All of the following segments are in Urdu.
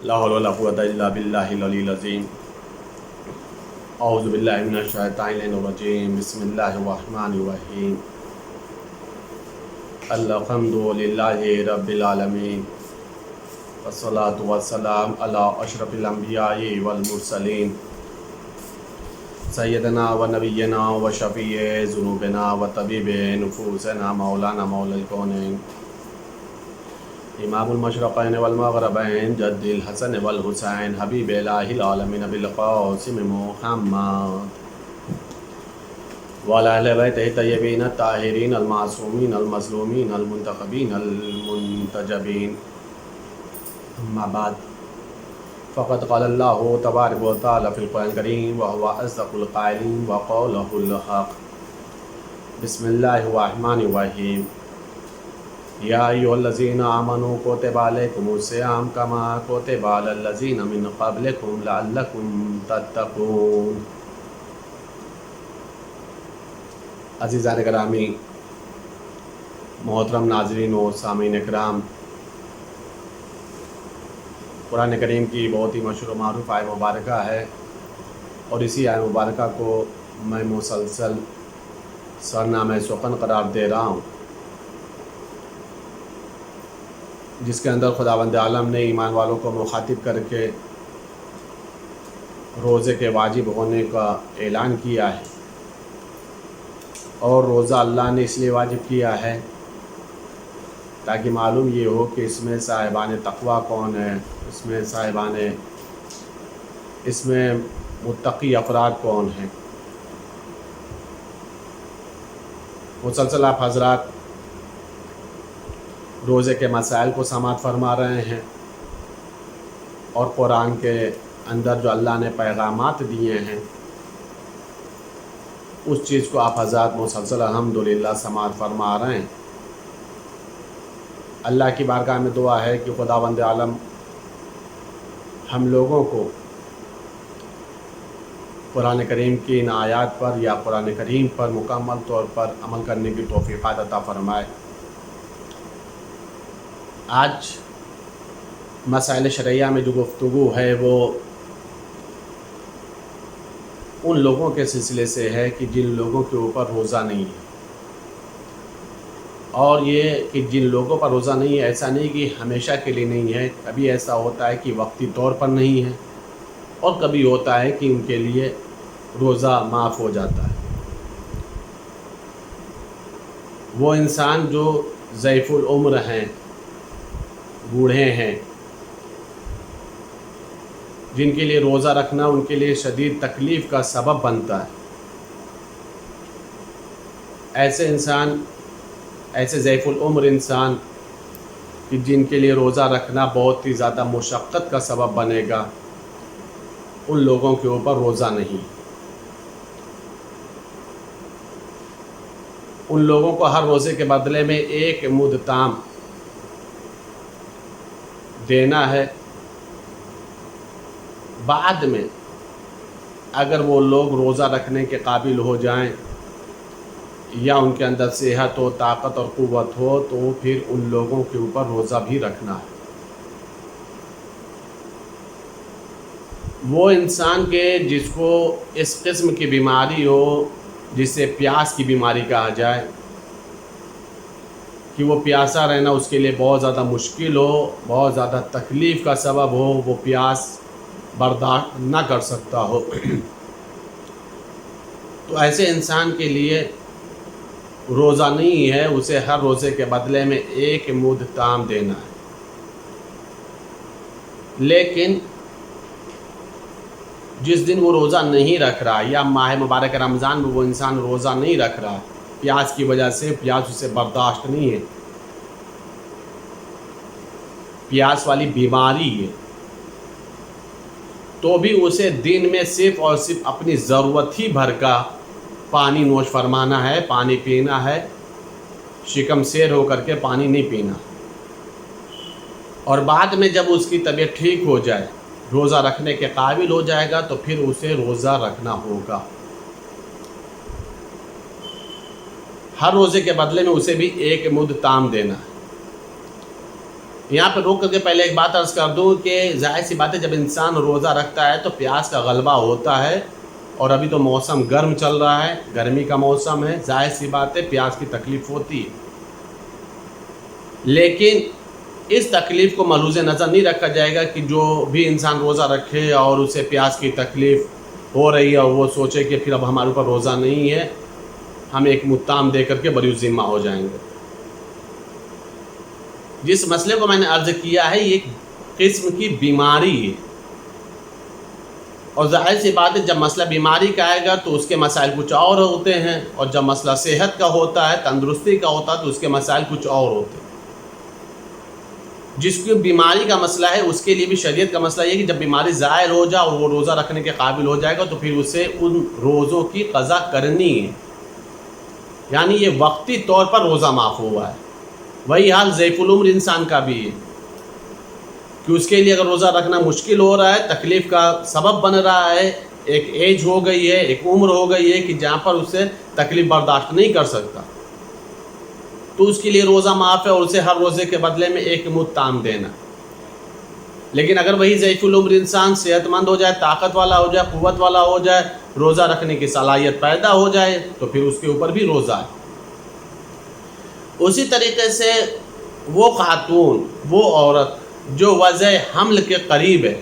لا حول ولا قوة إلا بالله العلي العظيم اعوذ باللہ من الشیطان الرجیم بسم اللہ الرحمن الرحیم الحمد للہ رب العالمین والصلاة والسلام علی اشرف الانبیاء والمرسلین سیدنا و نبینا و شفیع ذنوبنا و طبیب نفوسنا مولانا مولا الکونین امام المشرقین والمغربین جد الحسن والحسین حبیب الہ العالمین بالقاسم محمد وعلی اہل بیتہ الطیبین الطاہرین المعصومین المظلومین المنتخبین المنتجبین اما بعد فقد قال اللہ تبارک و تعالی فی القرآن الکریم وهو اصدق القائلین وقولہ الحق بسم اللہ الرحمن الرحیم یا ایھا الذین آمنوا کتب علیکم الصیام کما کتب علی الذین من قبلکم لعلکم تتقون۔ عزیزان گرامی، محترم ناظرین و سامعین اکرام، قرآن کریم کی بہت ہی مشہور و معروف آیت مبارکہ ہے، اور اسی آیت مبارکہ کو میں مسلسل سرنامہ سخن قرار دے رہا ہوں، جس کے اندر خداوند عالم نے ایمان والوں کو مخاطب کر کے روزے کے واجب ہونے کا اعلان کیا ہے۔ اور روزہ اللہ نے اس لیے واجب کیا ہے تاکہ معلوم یہ ہو کہ اس میں صاحبان تقویٰ کون ہیں، اس میں متقی افراد کون ہیں۔ مسلسل آپ حضرات روزے کے مسائل کو سماعت فرما رہے ہیں، اور قرآن کے اندر جو اللہ نے پیغامات دیے ہیں اس چیز کو آپ حضرات مسلسل الحمدللہ سماعت فرما رہے ہیں۔ اللہ کی بارگاہ میں دعا ہے کہ خداوند عالم ہم لوگوں کو قرآن کریم کی ان آیات پر یا قرآن کریم پر مکمل طور پر عمل کرنے کی توفیقات عطا فرمائے۔ آج مسائل شرعیہ میں جو گفتگو ہے وہ ان لوگوں کے سلسلے سے ہے کہ جن لوگوں کے اوپر روزہ نہیں ہے، اور یہ کہ جن لوگوں پر روزہ نہیں ہے ایسا نہیں کہ ہمیشہ کے لیے نہیں ہے، کبھی ایسا ہوتا ہے کہ وقتی طور پر نہیں ہے، اور کبھی ہوتا ہے کہ ان کے لیے روزہ معاف ہو جاتا ہے۔ وہ انسان جو ضعیف العمر ہیں، بوڑھے ہیں، جن کے لیے روزہ رکھنا ان کے لیے شدید تکلیف کا سبب بنتا ہے، ایسے ضعیف العمر انسان کہ جن کے لیے روزہ رکھنا بہت ہی زیادہ مشقت کا سبب بنے گا، ان لوگوں کے اوپر روزہ نہیں۔ ان لوگوں کو ہر روزے کے بدلے میں ایک مد تام دینا ہے۔ بعد میں اگر وہ لوگ روزہ رکھنے کے قابل ہو جائیں یا ان کے اندر صحت ہو، طاقت اور قوت ہو، تو پھر ان لوگوں کے اوپر روزہ بھی رکھنا ہے۔ وہ انسان کے جس کو اس قسم کی بیماری ہو جسے پیاس کی بیماری کہا جائے، کہ وہ پیاسا رہنا اس کے لیے بہت زیادہ مشکل ہو، بہت زیادہ تکلیف کا سبب ہو، وہ پیاس برداشت نہ کر سکتا ہو، تو ایسے انسان کے لیے روزہ نہیں ہے، اسے ہر روزے کے بدلے میں ایک مد تام دینا ہے۔ لیکن جس دن وہ روزہ نہیں رکھ رہا، یا ماہ مبارک رمضان میں وہ انسان روزہ نہیں رکھ رہا، پیاس کی وجہ سے، پیاس اسے برداشت نہیں ہے، پیاس والی بیماری ہے، تو بھی اسے دن میں صرف اور صرف اپنی ضرورت ہی بھر کا پانی نوش فرمانا ہے، پانی پینا ہے، شکم سیر ہو کر کے پانی نہیں پینا۔ اور بعد میں جب اس کی طبیعت ٹھیک ہو جائے، روزہ رکھنے کے قابل ہو جائے گا، تو پھر اسے روزہ رکھنا ہوگا۔ ہر روزے کے بدلے میں اسے بھی ایک مد تام دینا ہے۔ یہاں پہ روک کر کے پہلے ایک بات عرض کر دوں کہ ظاہر سی بات ہے جب انسان روزہ رکھتا ہے تو پیاس کا غلبہ ہوتا ہے، اور ابھی تو موسم گرم چل رہا ہے، گرمی کا موسم ہے، ظاہر سی بات ہے پیاس کی تکلیف ہوتی ہے، لیکن اس تکلیف کو ملحوظ نظر نہیں رکھا جائے گا کہ جو بھی انسان روزہ رکھے اور اسے پیاس کی تکلیف ہو رہی ہے اور وہ سوچے کہ پھر اب ہمارے اوپر روزہ نہیں ہے، ہم ایک متام دے کر کے بری ذمہ ہو جائیں گے۔ جس مسئلے کو میں نے عرض کیا ہے یہ ایک قسم کی بیماری ہے، اور ظاہر سی بات ہے جب مسئلہ بیماری کا آئے گا تو اس کے مسائل کچھ اور ہوتے ہیں، اور جب مسئلہ صحت کا ہوتا ہے، تندرستی کا ہوتا ہے، تو اس کے مسائل کچھ اور ہوتے ہیں۔ جس کی بیماری کا مسئلہ ہے اس کے لیے بھی شریعت کا مسئلہ یہ ہے کہ جب بیماری ظاہر ہو جائے اور وہ روزہ رکھنے کے قابل ہو جائے گا تو پھر اسے ان روزوں کی قضا کرنی ہے، یعنی یہ وقتی طور پر روزہ معاف ہوا ہے۔ وہی حال ضعیف العمر انسان کا بھی ہے کہ اس کے لیے اگر روزہ رکھنا مشکل ہو رہا ہے، تکلیف کا سبب بن رہا ہے، ایک ایج ہو گئی ہے، ایک عمر ہو گئی ہے کہ جہاں پر اسے تکلیف برداشت نہیں کر سکتا، تو اس کے لیے روزہ معاف ہے اور اسے ہر روزے کے بدلے میں ایک مد تام دینا۔ لیکن اگر وہی ضعیف العمر انسان صحت مند ہو جائے، طاقت والا ہو جائے، قوت والا ہو جائے، روزہ رکھنے کی صلاحیت پیدا ہو جائے تو پھر اس کے اوپر بھی روزہ ہے۔ اسی طریقے سے وہ خاتون، وہ عورت جو وضع حمل کے قریب ہے،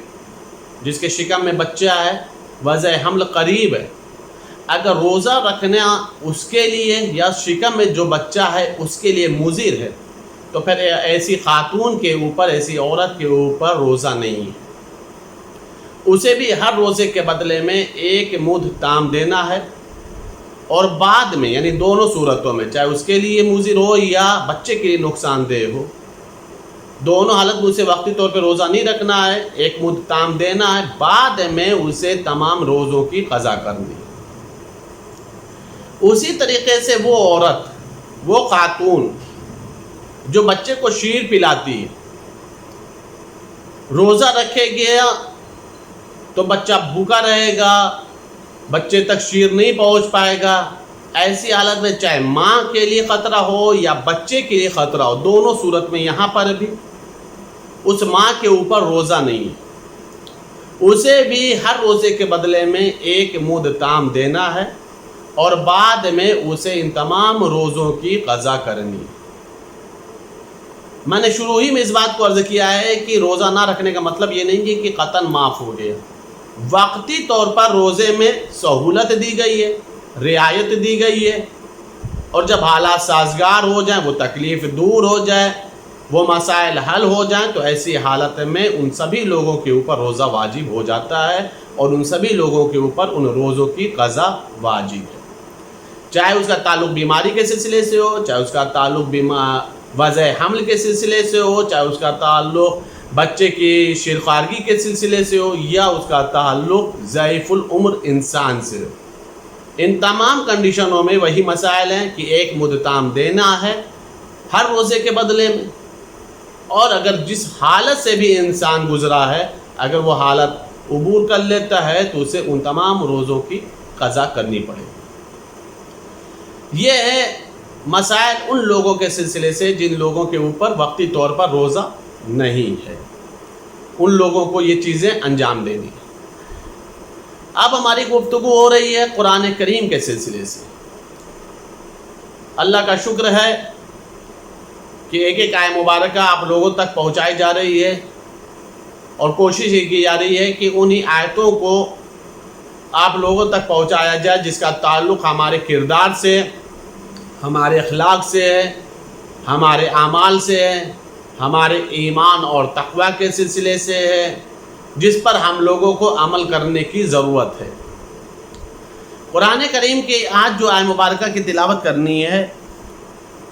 جس کے شکم میں بچہ ہے، وضع حمل قریب ہے، اگر روزہ رکھنا اس کے لیے یا شکم میں جو بچہ ہے اس کے لیے مضر ہے تو پھر ایسی خاتون کے اوپر، ایسی عورت کے اوپر روزہ نہیں ہے، اسے بھی ہر روزے کے بدلے میں ایک مد تام دینا ہے، اور بعد میں یعنی دونوں صورتوں میں، چاہے اس کے لیے مضر ہو یا بچے کے لیے نقصان دہ ہو، دونوں حالت میں اسے وقتی طور پہ روزہ نہیں رکھنا ہے، ایک مد تام دینا ہے، بعد میں اسے تمام روزوں کی قضا کرنی ہے۔ اسی طریقے سے وہ عورت، وہ خاتون جو بچے کو شیر پلاتی ہے، روزہ رکھے گیا تو بچہ بھوکا رہے گا، بچے تک شیر نہیں پہنچ پائے گا، ایسی حالت میں چاہے ماں کے لیے خطرہ ہو یا بچے کے لیے خطرہ ہو، دونوں صورت میں یہاں پر بھی اس ماں کے اوپر روزہ نہیں ہے، اسے بھی ہر روزے کے بدلے میں ایک مد تام دینا ہے، اور بعد میں اسے ان تمام روزوں کی قضا کرنی ہے۔ میں نے شروع ہی میں اس بات کو عرض کیا ہے کہ روزہ نہ رکھنے کا مطلب یہ نہیں ہے کہ قطعاً معاف ہو گیا، وقتی طور پر روزے میں سہولت دی گئی ہے، رعایت دی گئی ہے، اور جب حالات سازگار ہو جائیں، وہ تکلیف دور ہو جائے، وہ مسائل حل ہو جائیں، تو ایسی حالت میں ان سبھی لوگوں کے اوپر روزہ واجب ہو جاتا ہے، اور ان سبھی لوگوں کے اوپر ان روزوں کی قضا واجب ہے، چاہے اس کا تعلق بیماری کے سلسلے سے ہو، چاہے اس کا تعلق وضع حمل کے سلسلے سے ہو، چاہے اس کا تعلق بچے کی شیرخوارگی کے سلسلے سے ہو، یا اس کا تعلق ضعیف العمر انسان سے ہو۔ ان تمام کنڈیشنوں میں وہی مسائل ہیں کہ ایک مد تام دینا ہے ہر روزے کے بدلے میں، اور اگر جس حالت سے بھی انسان گزرا ہے، اگر وہ حالت عبور کر لیتا ہے تو اسے ان تمام روزوں کی قضا کرنی پڑے گی۔ یہ ہے مسائل ان لوگوں کے سلسلے سے جن لوگوں کے اوپر وقتی طور پر روزہ نہیں ہے، ان لوگوں کو یہ چیزیں انجام دینی ہے۔ اب ہماری گفتگو ہو رہی ہے قرآن کریم کے سلسلے سے۔ اللہ کا شکر ہے کہ ایک ایک آیت مبارکہ آپ لوگوں تک پہنچائی جا رہی ہے، اور کوشش یہ کی جا رہی ہے کہ انہی آیتوں کو آپ لوگوں تک پہنچایا جائے جس کا تعلق ہمارے کردار سے، ہمارے اخلاق سے ہے، ہمارے اعمال سے ہے، ہمارے ایمان اور تقوی کے سلسلے سے ہے، جس پر ہم لوگوں کو عمل کرنے کی ضرورت ہے۔ قرآن کریم کی آج جو آیت مبارکہ کی تلاوت کرنی ہے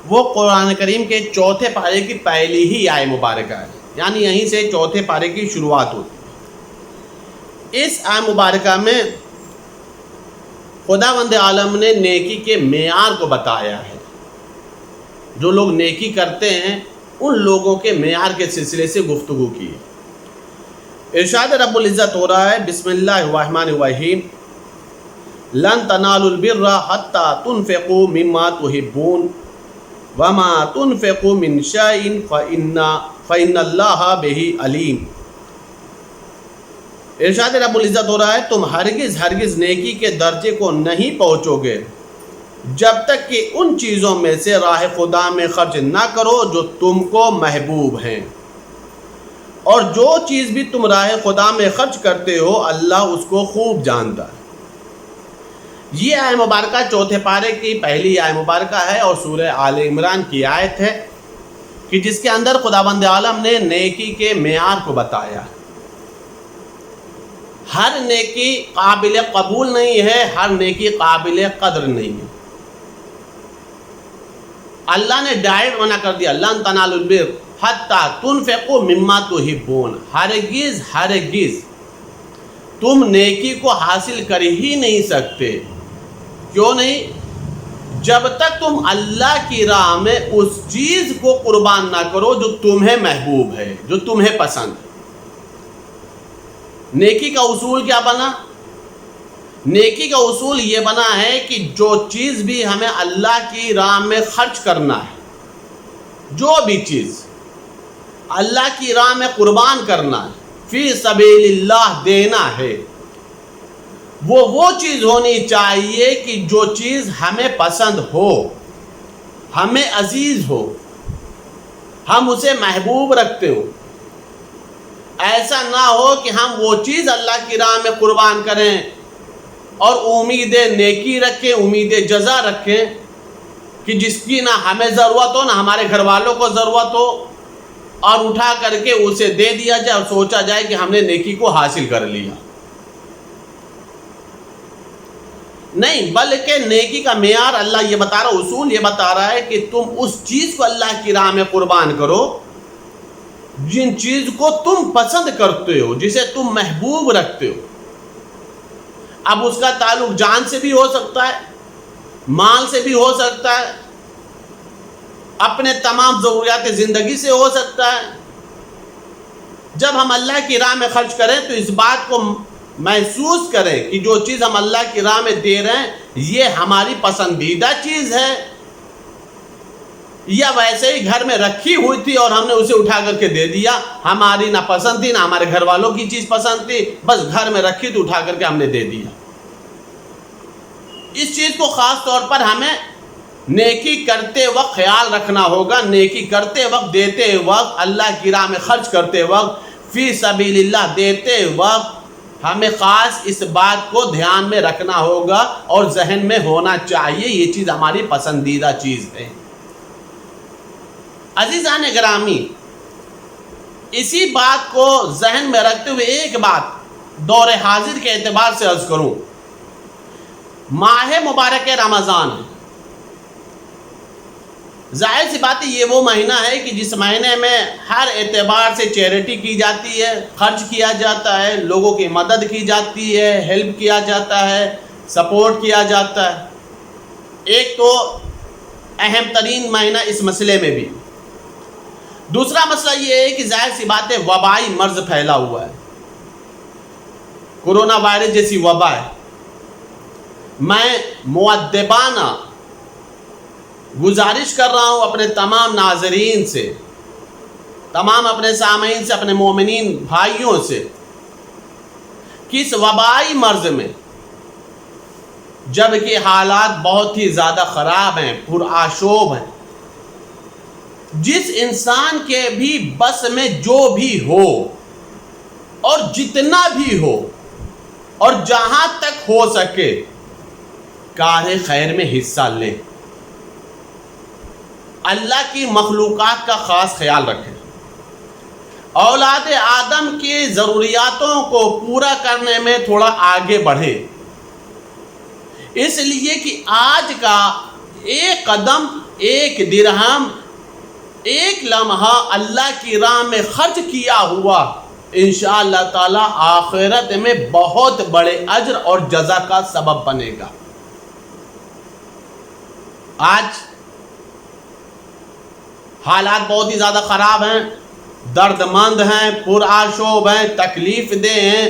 وہ قرآن کریم کے چوتھے پارے کی پہلی ہی آیت مبارکہ ہے، یعنی یہیں سے چوتھے پارے کی شروعات ہوتی ہے۔ اس آیت مبارکہ میں خداوند عالم نے نیکی کے معیار کو بتایا ہے، جو لوگ نیکی کرتے ہیں ان لوگوں کے معیار کے سلسلے سے گفتگو کی ہے۔ ارشاد رب العزت ہو رہا ہے، بسم اللہ الرحمن الرحیم، لن تنالوا البر حتى تنفقوا مما تحبون وما تنفقوا من شيء فَإِنَّ اللَّهَ بِهِ علیم۔ ارشاد رب العزت ہو رہا ہے تم ہرگز نیکی کے درجے کو نہیں پہنچو گے جب تک کہ ان چیزوں میں سے راہ خدا میں خرچ نہ کرو جو تم کو محبوب ہیں، اور جو چیز بھی تم راہ خدا میں خرچ کرتے ہو اللہ اس کو خوب جانتا ہے۔ یہ آیہ مبارکہ چوتھے پارے کی پہلی آیہ مبارکہ ہے اور سورہ آل عمران کی آیت ہے کہ جس کے اندر خداوند عالم نے نیکی کے معیار کو بتایا۔ ہر نیکی قابل قبول نہیں ہے، ہر نیکی قابل قدر نہیں ہے۔ اللہ نے ڈائریکٹ منع کر دیا، لن تنالوا البر حتی تنفقوا مما تحبون، ہرگز تم نیکی کو حاصل کر ہی نہیں سکتے۔ کیوں نہیں؟ جب تک تم اللہ کی راہ میں اس چیز کو قربان نہ کرو جو تمہیں محبوب ہے، جو تمہیں پسند ہے۔ نیکی کا اصول کیا بنا؟ نیکی کا اصول یہ بنا ہے کہ جو چیز بھی ہمیں اللہ کی راہ میں خرچ کرنا ہے، جو بھی چیز اللہ کی راہ میں قربان کرنا ہے، فی سبیل اللہ دینا ہے، وہ چیز ہونی چاہیے کہ جو چیز ہمیں پسند ہو، ہمیں عزیز ہو، ہم اسے محبوب رکھتے ہو۔ ایسا نہ ہو کہ ہم وہ چیز اللہ کی راہ میں قربان کریں اور امید نیکی رکھیں، امید جزا رکھیں کہ جس کی نہ ہمیں ضرورت ہو نہ ہمارے گھر والوں کو ضرورت ہو، اور اٹھا کر کے اسے دے دیا جائے اور سوچا جائے کہ ہم نے نیکی کو حاصل کر لیا۔ نہیں، بلکہ نیکی کا معیار اللہ یہ بتا رہا، اصول یہ بتا رہا ہے کہ تم اس چیز کو اللہ کی راہ میں قربان کرو جن چیز کو تم پسند کرتے ہو، جسے تم محبوب رکھتے ہو۔ اب اس کا تعلق جان سے بھی ہو سکتا ہے، مال سے بھی ہو سکتا ہے، اپنے تمام ضروریات زندگی سے ہو سکتا ہے۔ جب ہم اللہ کی راہ میں خرچ کریں تو اس بات کو محسوس کریں کہ جو چیز ہم اللہ کی راہ میں دے رہے ہیں یہ ہماری پسندیدہ چیز ہے، یا ویسے ہی گھر میں رکھی ہوئی تھی اور ہم نے اسے اٹھا کر کے دے دیا، ہماری نہ پسند تھی نہ ہمارے گھر والوں کی چیز پسند تھی، بس گھر میں رکھی تو اٹھا کر کے ہم نے دے دیا۔ اس چیز کو خاص طور پر ہمیں نیکی کرتے وقت خیال رکھنا ہوگا، نیکی کرتے وقت، دیتے وقت، اللہ کی راہ میں خرچ کرتے وقت، فی سبیل اللہ دیتے وقت ہمیں خاص اس بات کو دھیان میں رکھنا ہوگا اور ذہن میں ہونا چاہیے یہ چیز ہماری پسندیدہ چیز ہے۔ عزیزان گرامی، اسی بات کو ذہن میں رکھتے ہوئے ایک بات دور حاضر کے اعتبار سے عرض کروں۔ ماہ مبارک رمضان، ظاہر سی بات ہے یہ وہ مہینہ ہے کہ جس مہینے میں ہر اعتبار سے چیریٹی کی جاتی ہے، خرچ کیا جاتا ہے، لوگوں کی مدد کی جاتی ہے، ہیلپ کیا جاتا ہے، سپورٹ کیا جاتا ہے۔ ایک تو اہم ترین مہینہ اس مسئلے میں بھی۔ دوسرا مسئلہ یہ ہے کہ ظاہر سی بات ہے وبائی مرض پھیلا ہوا ہے، کورونا وائرس جیسی وبا ہے۔ میں مؤدبانہ گزارش کر رہا ہوں اپنے تمام ناظرین سے، تمام اپنے سامعین سے، اپنے مومنین بھائیوں سے کہ اس وبائی مرض میں جبکہ حالات بہت ہی زیادہ خراب ہیں، پرآشوب ہیں، جس انسان کے بھی بس میں جو بھی ہو اور جتنا بھی ہو اور جہاں تک ہو سکے کار خیر میں حصہ لے، اللہ کی مخلوقات کا خاص خیال رکھیں، اولاد آدم کی ضروریاتوں کو پورا کرنے میں تھوڑا آگے بڑھے، اس لیے کہ آج کا ایک قدم، ایک درہم، ایک لمحہ اللہ کی راہ میں خرچ کیا ہوا انشاءاللہ تعالی آخرت میں بہت بڑے اجر اور جزا کا سبب بنے گا۔ آج حالات بہت ہی زیادہ خراب ہیں، درد مند ہیں، پرآشوب ہیں، تکلیف دہ ہیں،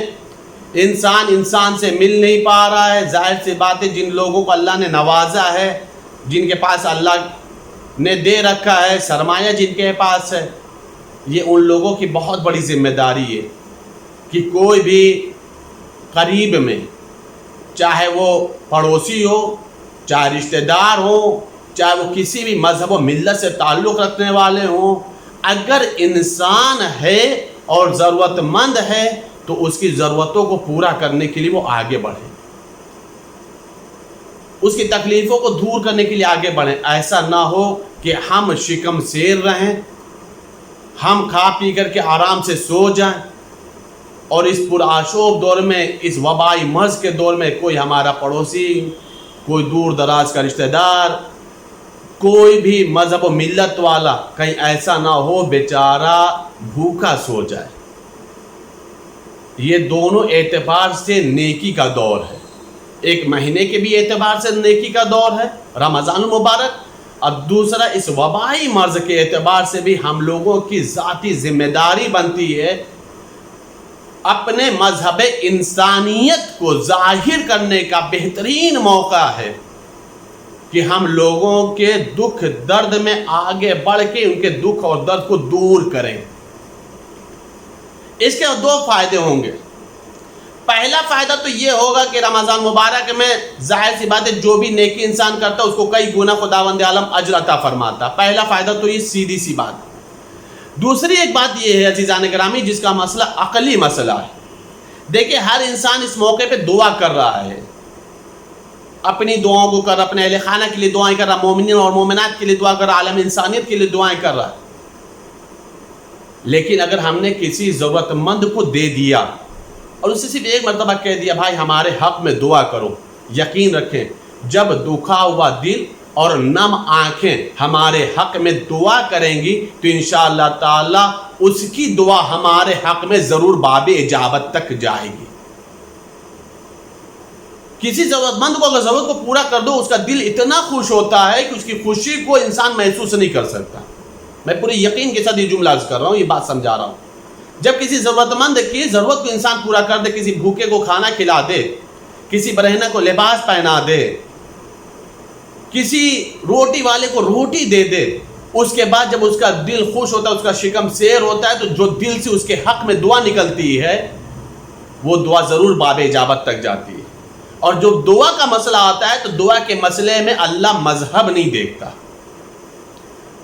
انسان سے مل نہیں پا رہا ہے۔ ظاہر سی بات ہے جن لوگوں کو اللہ نے نوازا ہے، جن کے پاس اللہ نے دے رکھا ہے، سرمایہ جن کے پاس ہے، یہ ان لوگوں کی بہت بڑی ذمہ داری ہے کہ کوئی بھی قریب میں، چاہے وہ پڑوسی ہو، چاہے رشتہ دار ہو، چاہے وہ کسی بھی مذہب و ملت سے تعلق رکھنے والے ہوں، اگر انسان ہے اور ضرورت مند ہے تو اس کی ضرورتوں کو پورا کرنے کے لیے وہ آگے بڑھے، اس کی تکلیفوں کو دور کرنے کے لیے آگے بڑھیں۔ ایسا نہ ہو کہ ہم شکم سیر رہیں، ہم کھا پی کر کے آرام سے سو جائیں، اور اس پرآشوب دور میں، اس وبائی مرض کے دور میں، کوئی ہمارا پڑوسی، کوئی دور دراز کا رشتہ دار، کوئی بھی مذہب و ملت والا کہیں ایسا نہ ہو بیچارہ بھوکا سو جائے۔ یہ دونوں اعتبار سے نیکی کا دور ہے، ایک مہینے کے بھی اعتبار سے نیکی کا دور ہے رمضان المبارک، اور دوسرا اس وبائی مرض کے اعتبار سے بھی ہم لوگوں کی ذاتی ذمہ داری بنتی ہے، اپنے مذہب انسانیت کو ظاہر کرنے کا بہترین موقع ہے کہ ہم لوگوں کے دکھ درد میں آگے بڑھ کے ان کے دکھ اور درد کو دور کریں۔ اس کے دو فائدے ہوں گے۔ پہلا فائدہ تو یہ ہوگا کہ رمضان مبارک میں ظاہر سی بات ہے جو بھی نیکی انسان کرتا ہے اس کو کئی گنا خداوند عالم اجر عطا فرماتا۔ پہلا فائدہ تو یہ سیدھی سی بات۔ دوسری ایک بات یہ ہے عزیزان گرامی، جس کا مسئلہ عقلی مسئلہ ہے۔ دیکھیں ہر انسان اس موقع پہ دعا کر رہا ہے، اپنی دعاؤں کو کر رہا، اپنے اہل خانہ کے لیے دعائیں کر رہا، مومنین اور مومنات کے لیے دعا کر رہا، عالم انسانیت کے لیے دعائیں کر رہا ہے۔ لیکن اگر ہم نے کسی ضرورت مند کو دے دیا اور اسے صرف ایک مرتبہ کہہ دیا بھائی ہمارے حق میں دعا کرو، یقین رکھیں جب دکھا ہوا دل اور نم آنکھیں ہمارے حق میں دعا کریں گی تو انشاءاللہ تعالی اس کی دعا ہمارے حق میں ضرور باب اجابت تک جائے گی۔ کسی ضرورت مند کو اگر ضرورت کو پورا کر دو، اس کا دل اتنا خوش ہوتا ہے کہ اس کی خوشی کو انسان محسوس نہیں کر سکتا۔ میں پوری یقین کے ساتھ یہ جملہ عرض کر رہا ہوں، یہ بات سمجھا رہا ہوں۔ جب کسی ضرورت مند کی ضرورت کو انسان پورا کر دے، کسی بھوکے کو کھانا کھلا دے، کسی برہنہ کو لباس پہنا دے، کسی روٹی والے کو روٹی دے دے، اس کے بعد جب اس کا دل خوش ہوتا ہے، اس کا شکم سیر ہوتا ہے، تو جو دل سے اس کے حق میں دعا نکلتی ہے وہ دعا ضرور باب اجابت تک جاتی ہے۔ اور جو دعا کا مسئلہ آتا ہے تو دعا کے مسئلے میں اللہ مذہب نہیں دیکھتا،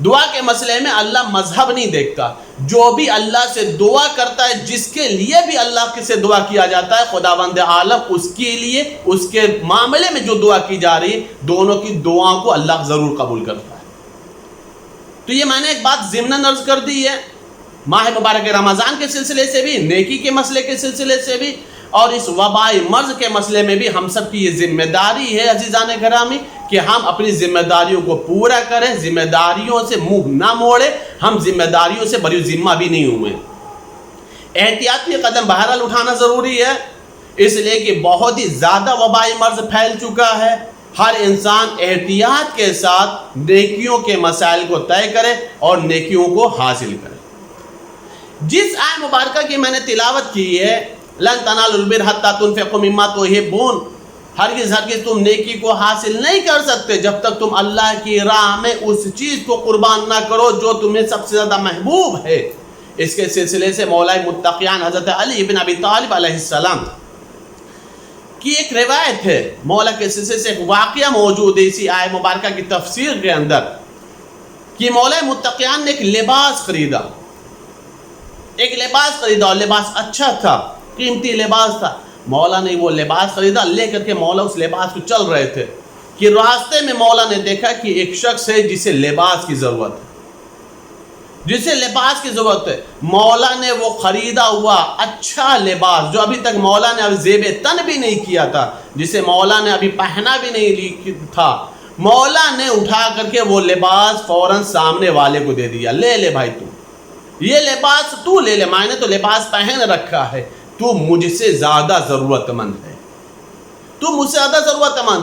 دعا کے مسئلے میں اللہ مذہب نہیں دیکھتا۔ جو بھی اللہ سے دعا کرتا ہے، جس کے لیے بھی اللہ سے دعا کیا جاتا ہے، خداوند عالم اس کے لیے، اس کے معاملے میں جو دعا کی جا رہی ہے، دونوں کی دعاؤں کو اللہ ضرور قبول کرتا ہے۔ تو یہ میں نے ایک بات ضمناً عرض کر دی ہے، ماہ مبارک رمضان کے سلسلے سے بھی، نیکی کے مسئلے کے سلسلے سے بھی، اور اس وبائی مرض کے مسئلے میں بھی ہم سب کی یہ ذمہ داری ہے عزیزان گرامی کہ ہم اپنی ذمہ داریوں کو پورا کریں، ذمہ داریوں سے منہ نہ موڑیں، ہم ذمہ داریوں سے بری ذمہ بھی نہیں ہوئے۔ احتیاطی قدم بہرحال اٹھانا ضروری ہے، اس لیے کہ بہت ہی زیادہ وبائی مرض پھیل چکا ہے۔ ہر انسان احتیاط کے ساتھ نیکیوں کے مسائل کو طے کرے اور نیکیوں کو حاصل کرے۔ جس آیت مبارکہ کی میں نے تلاوت کی ہے، لن تنالوا البر حتی تنفقوا مما تحبون، ہرگز تم نیکی کو حاصل نہیں کر سکتے جب تک تم اللہ کی راہ میں اس چیز کو قربان نہ کرو جو تمہیں سب سے زیادہ محبوب ہے۔ اس کے سلسلے سے مولا متقیان حضرت علی بن ابی طالب علیہ السلام کی ایک روایت ہے، مولا کے سلسلے سے ایک واقعہ موجود ہے اسی آیت مبارکہ کی تفسیر کے اندر، کہ مولا متقیان نے ایک لباس خریدا، اور لباس اچھا تھا، قیمتی لباس تھا۔ مولا نے وہ لباس خریدا، لے کر کے مولا اس لباس کو چل رہے تھے کہ راستے میں مولا نے دیکھا کہ ایک شخص ہے جسے لباس کی ضرورت ہے، مولا نے وہ خریدا ہوا اچھا لباس جو ابھی تک مولا نے ابھی زیب تن بھی نہیں کیا تھا، جسے مولا نے ابھی پہنا بھی نہیں تھا، مولا نے اٹھا کر کے وہ لباس فوراً سامنے والے کو دے دیا، لے بھائی تو یہ لباس تو لے، میں نے تو لباس پہن رکھا ہے، تو مجھ سے زیادہ ضرورت مند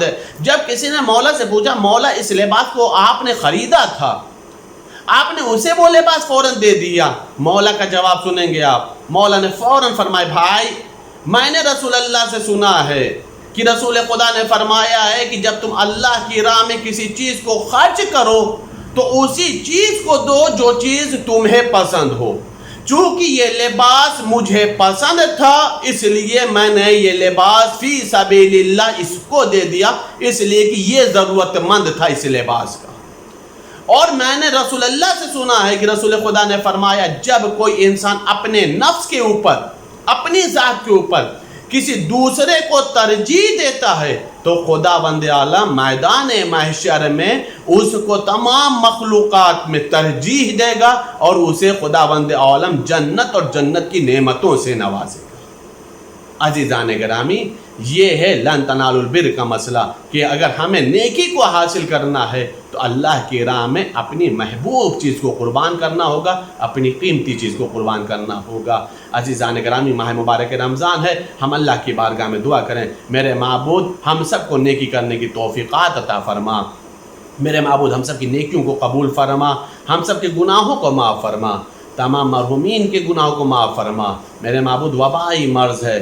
ہے۔ جب کسی نے مولا سے پوچھا مولا اس لباس کو آپ نے خریدا تھا، آپ نے اسے وہ لباس فوراً دے دیا، مولا کا جواب سنیں گے آپ۔ مولا نے فوراً فرمایا بھائی میں نے رسول اللہ سے سنا ہے کہ رسول خدا نے فرمایا ہے کہ جب تم اللہ کی راہ میں کسی چیز کو خرچ کرو تو اسی چیز کو دو جو چیز تمہیں پسند ہو. چونکہ یہ لباس مجھے پسند تھا اس لیے میں نے یہ لباس فی سبیل اللہ اس کو دے دیا، اس لیے کہ یہ ضرورت مند تھا اس لباس کا. اور میں نے رسول اللہ سے سنا ہے کہ رسول خدا نے فرمایا جب کوئی انسان اپنے نفس کے اوپر، اپنی ذات کے اوپر کسی دوسرے کو ترجیح دیتا ہے تو خداوند عالم میدان محشر میں اس کو تمام مخلوقات میں ترجیح دے گا اور اسے خداوند عالم جنت اور جنت کی نعمتوں سے نوازے گا. عزیزان گرامی، یہ ہے لن تنالوا البر کا مسئلہ کہ اگر ہمیں نیکی کو حاصل کرنا ہے تو اللہ کی راہ میں اپنی محبوب چیز کو قربان کرنا ہوگا، اپنی قیمتی چیز کو قربان کرنا ہوگا. عزیزان گرامی، ماہ مبارک رمضان ہے، ہم اللہ کی بارگاہ میں دعا کریں میرے معبود ہم سب کو نیکی کرنے کی توفیقات عطا فرما. میرے معبود ہم سب کی نیکیوں کو قبول فرما، ہم سب کے گناہوں کو معاف فرما، تمام مرحومین کے گناہوں کو معاف فرما. میرے معبود وبائی مرض ہے،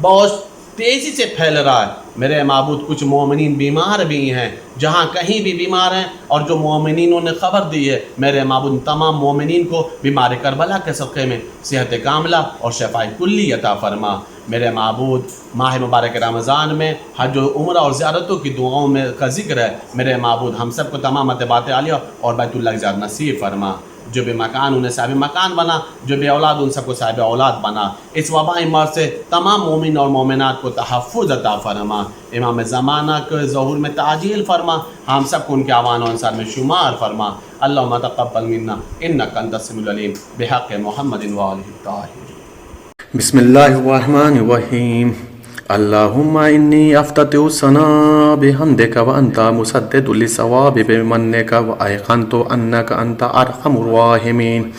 بہت تیزی سے پھیل رہا ہے. میرے معبود کچھ مومنین بیمار بھی ہیں، جہاں کہیں بھی بیمار ہیں، اور جو مومنینوں نے خبر دی ہے میرے معبود تمام مومنین کو بیمار کربلا کے صدقے میں صحت کاملہ اور شفاء کلی عطا فرما. میرے معبود ماہ مبارک رمضان میں حج و عمرہ اور زیارتوں کی دعاؤں میں کا ذکر ہے. میرے معبود ہم سب کو تمام اتباعات عالیہ اور بیت اللہ کی زیارت نصیب فرما. جو بے مکان انہیں صاحب مکان بنا، جو بے اولاد ان سب کو صاحب اولاد بنا. اس وبائی مرض سے تمام مومن اور مومنات کو تحفظ عطا فرما. امام زمانہ کے ظہور میں تعجیل فرما، ہم سب کو ان کے اعوان و انصار میں شمار فرما. اللہم تقبل منا انک انت السمیع العلیم بحق محمد وآلہ الطاہرین. بسم اللہ الرحمن الرحیم. اللہم انی افتتح الثناء بحمدک وانت مسدد للثواب بمنک وایقنت انک انت ارحم الراحمین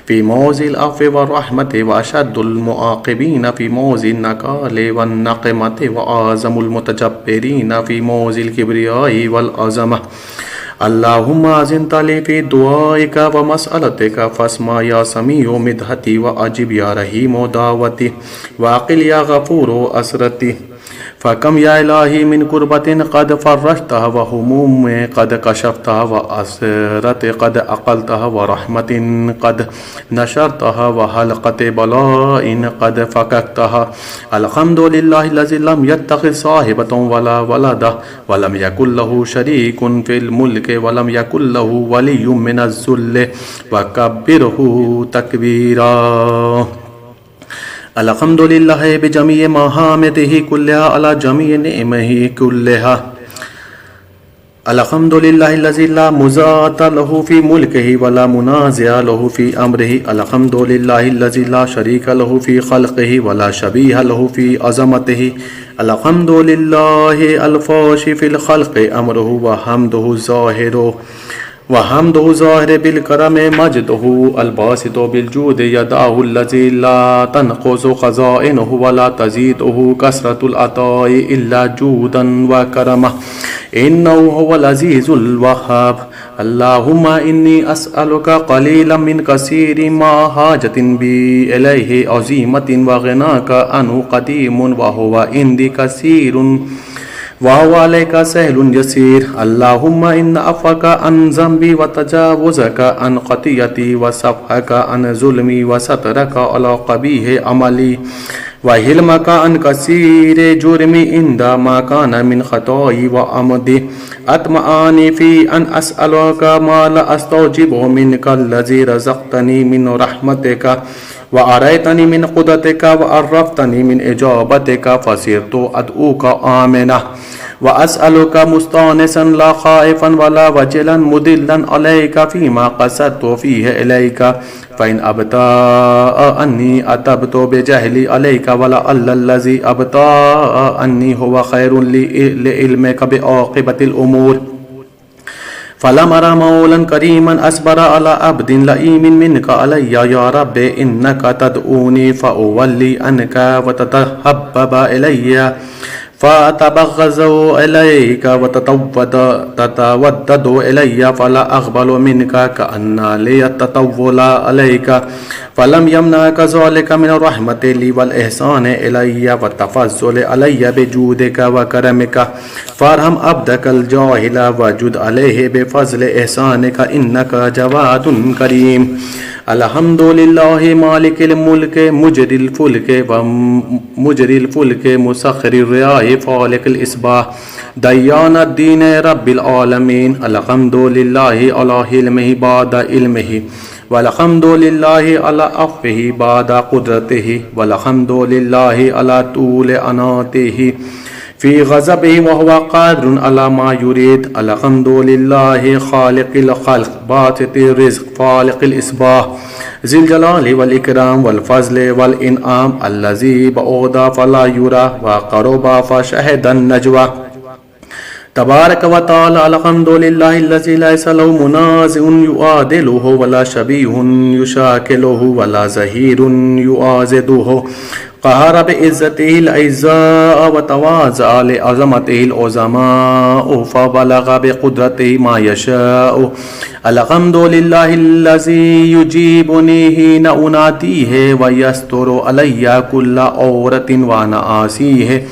فی موضع العفو والرحمت واشد المعاقبین فی موضع النکال والنقمت واعظم المتجبرین فی موضع الکبریاء والعظمہ. اللہم اذنت لی فی دعائک و مسئلتک فاسمع یا سمیع مدحتی و عجب یا رحیم دعوتی واقل یا غفور اسرتی. فکم یا الہی من قربت قد فرجتها و حموم قد کشفتها و اسرت قد اقلتها و رحمت قد نشرتها و حلقت بلاء قد فککتها. الحمد للہ الذی لم یتخذ صاحبۃ ولا ولدا ولم یکن له شریک فی الملک ولم یکن له ولی من الذل وکبرہ تکبیرا. الحمد للہ بجمیع محامدہ کلہا علی جمیع نعمہ کلہا. الحمد للہ الذی لا مضاد له فی ملکہ ولا منازع له فی امرہ. الحمد للہ الذی لا شریک له فی خلقہ ولا شبیہ له فی عظمتہ. الحمد للہ الفاش فی الخلق امرہ وحمدہ ظاہر بالکرم مجدہ الباسط بالجود یداہ الذی لا تنقص خزائنہ ولا تزیدہ کثرۃ العطاء الا جودا وکرمہ انہ هو العزیز الوہاب. اللہم انی اسألک قلیلا من کثیر ما حاجت بی الیہ عظیمت وغناک عنہ قدیم وہو عندی کثیر وَهُوَ عَلَيْكَ سَهْلٌ يَسِيرٌ. اللہم ان عفوک عن ذنبی وتجاوزک عن خطیئتی وصفحک عن ظلمی وسترک علی قبیح عملی وحلمک عن کثیر جرمی عند ما کان من خطائی وعمدی. اطمعانی فی ان اسألک ما لا استوجب منک الذی رزقتنی من رحمتک وَأَرَيْتَنِي مِنْ قُدَّتِكَ وَعَرَّفْتَنِي مِنْ إِجَابَتِكَ فَصِرْتُ أَدْعُوكَ آمِنًا وَأَسْأَلُكَ مُسْتَانِسًا لَا خَائِفًا وَلَا وَجِلًا مُدِلًّا عَلَيْكَ فِيمَا قَصَدتُ فِيهِ إِلَيْكَ فَإِنْ أَبْطَأَ عَنِّي أَتَبْتُ بِجَهْلِي عَلَيْكَ وَلَعَلَّ الَّذِي أَبْطَأَ عَنِّي هُوَ خَيْرٌ لِعِلْمِكَ بِعَاقِبَةِ الْأُمُورِ. فلم ارى مولا كريما اصبر على عبد لئيم منك علي يا رب انك تدعوني فاولي عنك وتتحبب الي فأتبغض إليك وتتودد إلي فلا أقبل منك كأن لي التطول عليك فلم يمنعك ذلك من الرحمة لي والإحسان إلي والتفضل علي بجودك وكرمك فارحم عبدك الجاهل وجد عليه بفضل إحسانك إنك جواد كريم. الحمد لله مالك الملك مجري الفلك مسخر الرياح فالق الإصباح ديان الدين رب العالمين. الحمد لله على حلمه بعد علمه والحمد لله على عفوه بعد قدرته والحمد لله على طول أناته في غضبه وهو قادر على ما يريد. الحمد لله خالق الخلق باسط الرزق فالق الإصباح ذي الجلال والإكرام والفضل والإنعام الذي بعد فلا يرى وقرب فشهد النجوى. تبارك وتعالى. الحمد لله الذي ليس له منازع يعادله ولا شبيه يشاكله ولا زهير يعازده قهر بعزته الأعزاء وتواضع لعظمته العظماء فبلغ بقدرته ما يشاء. الحمد لله الذي يجيبني حين أناديه ويستر علي كل عورة وأنا آسيه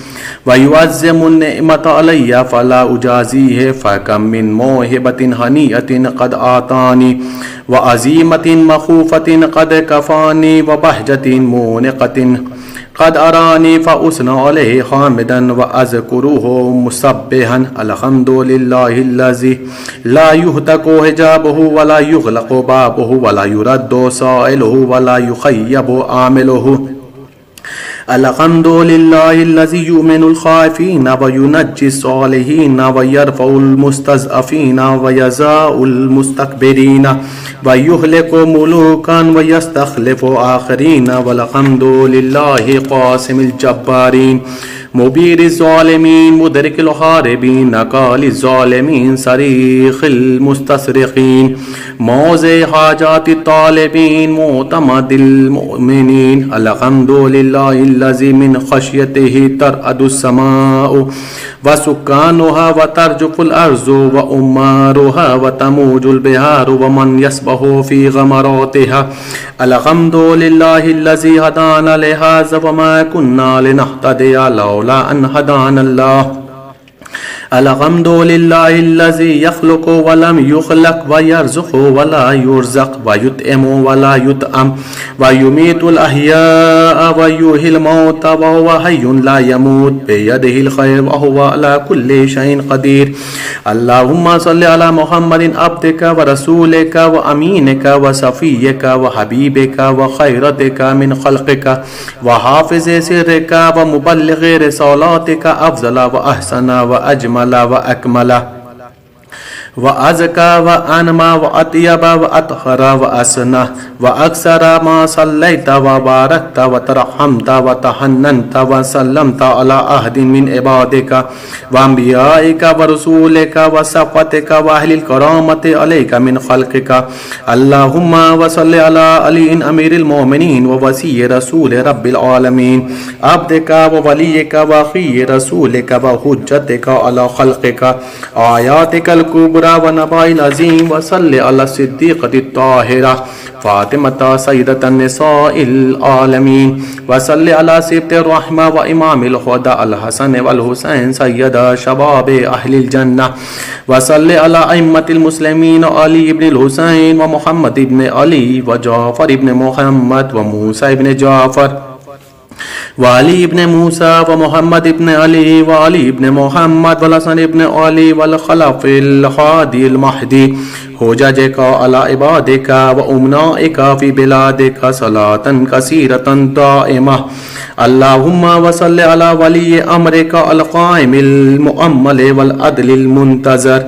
ويعظم النعمة علي فلا أجازيه. فكم من موهبة هنيئة قد أعطاني وعزيمة مخوفة قد كفاني وبهجة مونقة قد أراني فأثنى عليه حامدا وأذكره مسبحا. الحمد لله الذي لا يهتك حجابه ولا يغلق بابه ولا يرد سائله ولا يخيب عامله. الحمد لله الذي يؤمن الخائفين وينجي الصالحين ويرفع المستضعفين ويزاء المستكبرين ويهلك ملوكا ويستخلف آخرين. والحمد لله قاسم الجبارين مبير الظالمين مدرك الحاربين نقال الظالمين صريخ المستصرخين موضع حاجات الطالبين معتمد المؤمنين. الحمد لله الذي من خشيته ترعد السماء وسكانها وترجف الأرض وأمارها وتموج البحار ومن يسبح في غمراتها. الحمد لله الذي هدانا لهذا وما كنا لنهتدي لولا أن هدانا الله. الحمد لله الذي يخلق ولم يخلق ويرزق ولا يرزق ويطعم ولا يطعم ويميت الأحياء ويحيي الموتى وهو حي لا يموت بيده الخير وهو على كل شيء قدير. اللهم صل على محمد عبدك ورسولك وأمينك وصفيك وحبيبك وخيرتك من خلقك وحافظ سرك ومبلغ رسالاتك أفضل وأحسن وأجمل وأكمل وأزكى وأنمى وأطيب وأطهر وأسنى وأكثر ما صليت وباركت وترحمت وتحننت وسلمت على أحد من عبادك وأنبيائك ورسولك وصفوتك وأهل الكرامة عليك من خلقك. اللهم وصل على علي أمير المؤمنين ووصي رسول رب العالمين عبدك ووليك وأخي رسولك وحجتك على خلقك آياتك الكبرى ونبأ العظيم. وصل على الصديقة الطاهرة فاطمة سيدة النساء العالمين. وصل على سبط الرحمة وإمام الهدى الحسن والحسين سيد شباب أهل الجنة. وصل على أئمة المسلمين علي بن الحسين ومحمد بن علي وجعفر بن محمد وموسى بن جعفر وعلي بن موسى ومحمد بن علي وعلي بن محمد والحسن بن علي والخلف الهادي المهدي حججك على عبادك وأمنائك في بلادك صلاة كثيرة دائمة. اللهم وصل على ولي أمرك القائم المؤمل والعدل المنتظر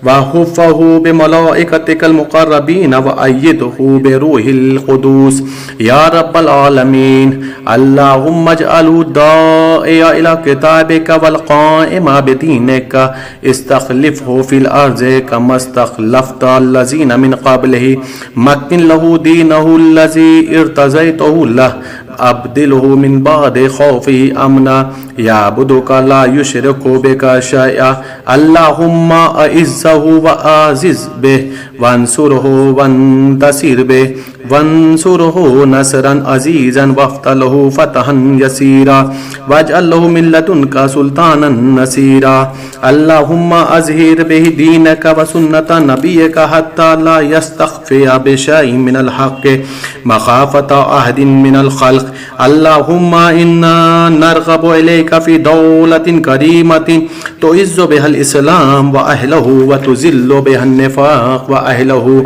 وحفه بملائكتك المقربين وأيده بروح القدوس يا رب العالمين. اللهم اجعله داعيا إلى كتابك والقائم بدينك استخلفه في الأرض كما استخلفت الذين من قبله. مكن له دينه الذي ارتضيته له فأبدله من بعد خوفه أمنا يعبدك لا يشرك بك شيئا اللهم أعزه وأعزز به وانصره وانتصر به وانصره نصرا عزيزا وافتح له فتحا يسيرا واجعل له من لدنك سلطانا نصيرا اللهم أظهر به دينك وسنة نبيك حتى لا يستخفي بشيء من الحق مخافة أحد من الخلق اللهم إنا نرغب إليك في دولة كريمة تعز بها الإسلام وأهله وتذل بها النفاق وأهله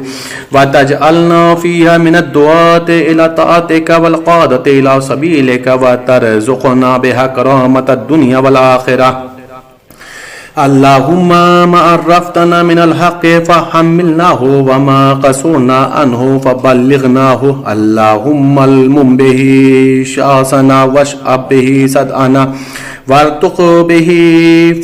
وتجعلنا فيها من الدعاة إلى طاعتك والقادة إلى سبيلك وترزقنا بها كرامة الدنيا والآخرة اللهم ما عرفتنا من الحق فحملناه وما قصرنا عنه فبلغناه اللهم المم به شاسنا واشأب به صدعنا وارتق به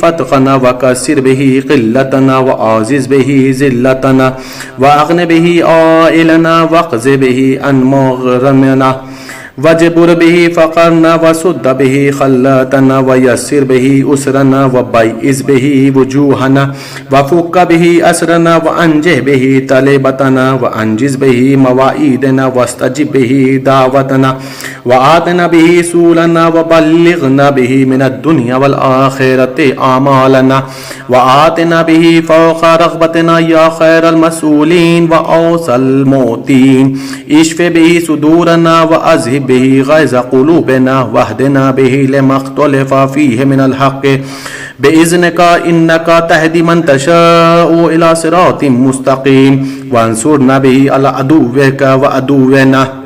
فتقنا وكسر به قلتنا وعزز به ذلتنا واغن به عائلنا واقض به عن مغرمنا وجبر به فقرنا وسد به خلاتنا ويسر به أسرنا وبيئس به وجوهنا وفك به أسرنا وأنجه به طلبتنا وأنجز به مواعيدنا واستجب به دعوتنا وآتنا به سولنا وبلغنا به من الدنيا والآخرة أعمالنا وآتنا به فوق رغبتنا يا خير المسؤولين وأوصى الموتين اشف به صدورنا وأذهب به غيظ قلوبنا واهدنا به لما اختلف فيه من الحق بإذنك إنك تهدي من تشاء إلى صراط مستقيم وانصرنا به على عدوك وعدونا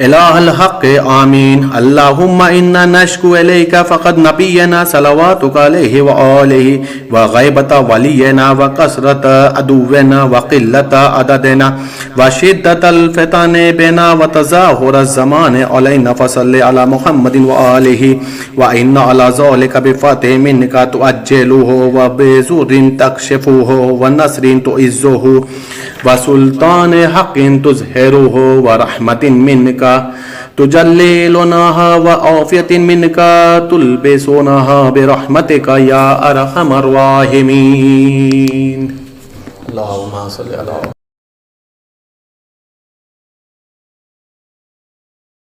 إله الحق آمين اللهم إنا نشكو إليك فقد نبينا صلواتك عليه وآله وغيبة ولينا وكثرة عدونا وقلة عددنا وشدة الفتن بنا وتظاهر الزمان علينا فصل على محمد وآله وإن على ذلك بفتح منك تؤجله وبزور تكشفه ونصر تعزه وسلطان حق تظهره ورحمة منك تجللناها وعافية منك تلبسونها برحمتك يا أرحم الراحمين اللهم صل على